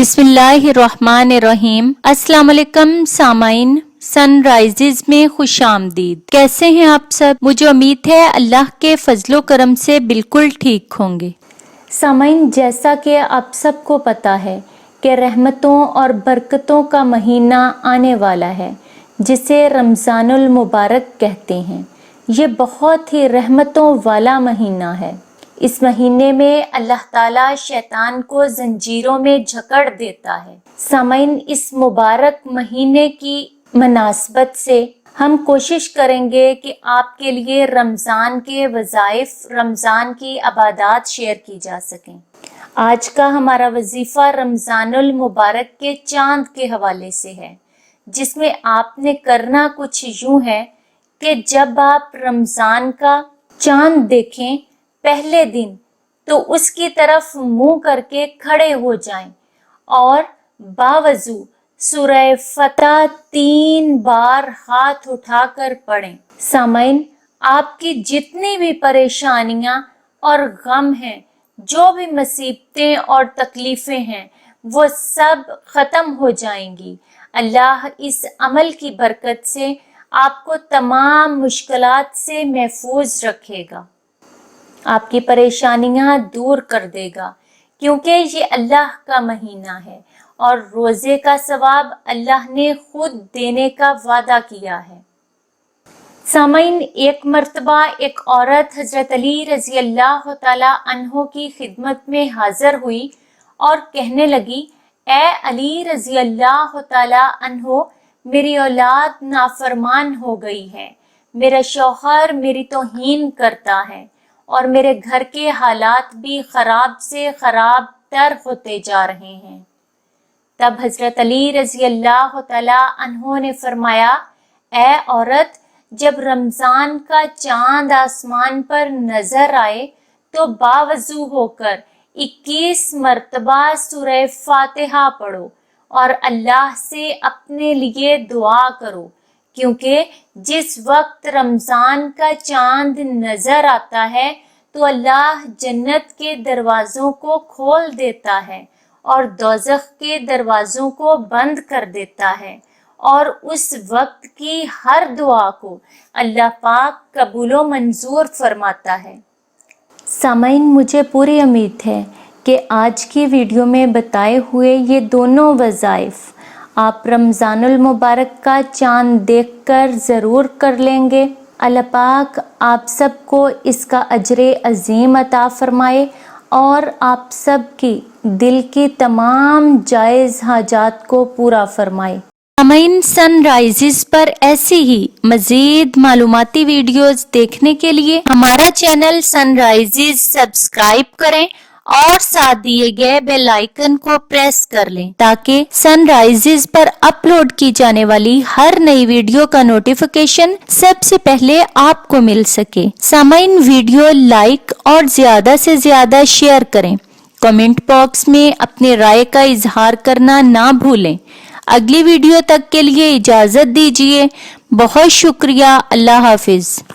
बिस्मिल्लाहिर्रहमानिर्रहीम। अस्सलाम वालेकुम सामाइन, सनराइजेज में खुश आमदीद। कैसे हैं आप सब? मुझे उम्मीद है अल्लाह के फजलो करम से बिल्कुल ठीक होंगे। सामाइन, जैसा कि आप सबको पता है कि रहमतों और बरकतों का महीना आने वाला है, जिसे रमज़ानुल मुबारक कहते हैं। ये बहुत ही रहमतों वाला महीना है। इस महीने में अल्लाह ताला शैतान को जंजीरों में जकड़ देता है। सामाइन, इस मुबारक महीने की मुनासबत से हम कोशिश करेंगे कि आपके लिए रमज़ान के वज़ाइफ, रमज़ान की इबादत शेयर की जा सकें। आज का हमारा वजीफ़ा रमज़ानुल मुबारक के चांद के हवाले से है, जिसमें आपने करना कुछ यूँ है कि जब आप रमज़ान का चांद देखें पहले दिन, तो उसकी तरफ मुंह करके खड़े हो जाएं और बावजू सूरह फतह 3 बार हाथ उठाकर पढ़ें। सामाइन, आपकी जितनी भी परेशानियां और गम हैं, जो भी मुसीबतें और तकलीफें हैं, वो सब ख़त्म हो जाएंगी। अल्लाह इस अमल की बरकत से आपको तमाम मुश्किलात से महफूज रखेगा, आपकी परेशानियां दूर कर देगा, क्योंकि ये अल्लाह का महीना है और रोज़े का सवाब अल्लाह ने खुद देने का वादा किया है। सामाइन, एक मर्तबा एक औरत हज़रत अली रज़ी अल्लाह तआला अन्हो की खिदमत में हाजिर हुई और कहने लगी, ए अली रज़ी अल्लाह तआला अन्हो, मेरी औलाद नाफरमान हो गई है, मेरा शौहर मेरी तौहीन करता है और मेरे घर के हालात भी खराब से खराब तर होते जा रहे हैं। तब हजरत अली रज़ी अल्लाह तआला अन्हो ने फरमाया, ए औरत, जब रमज़ान का चांद आसमान पर नजर आए तो बावजू होकर 21 मर्तबा सूरह फातिहा पढ़ो और अल्लाह से अपने लिए दुआ करो, क्योंकि जिस वक्त रमज़ान का चांद नजर आता है तो अल्लाह जन्नत के दरवाज़ों को खोल देता है और दोज़ख के दरवाज़ों को बंद कर देता है, और उस वक्त की हर दुआ को अल्लाह पाक कबूलो मंजूर फरमाता है। सामाइन, मुझे पूरी उम्मीद है कि आज की वीडियो में बताए हुए ये दोनों वज़ाइफ आप रमज़ानुल मुबारक का चांद देखकर ज़रूर कर लेंगे। अल्लाह पाक आप सबको इसका अजरे अजीम अता फरमाए और आप सब की दिल की तमाम जायज़ हाजात को पूरा फरमाए। सामाइन, सनराइजेस पर ऐसी ही मज़ीद मालूमाती वीडियोस देखने के लिए हमारा चैनल सनराइजेस सब्सक्राइब करें और साथ दिए गए बेल आइकन को प्रेस कर लें, ताकि सनराइजेस पर अपलोड की जाने वाली हर नई वीडियो का नोटिफिकेशन सबसे पहले आपको मिल सके। सामाइन, वीडियो लाइक और ज्यादा से ज्यादा शेयर करें। कमेंट बॉक्स में अपने राय का इजहार करना ना भूलें। अगली वीडियो तक के लिए इजाजत दीजिए। बहुत शुक्रिया। अल्लाह हाफिज।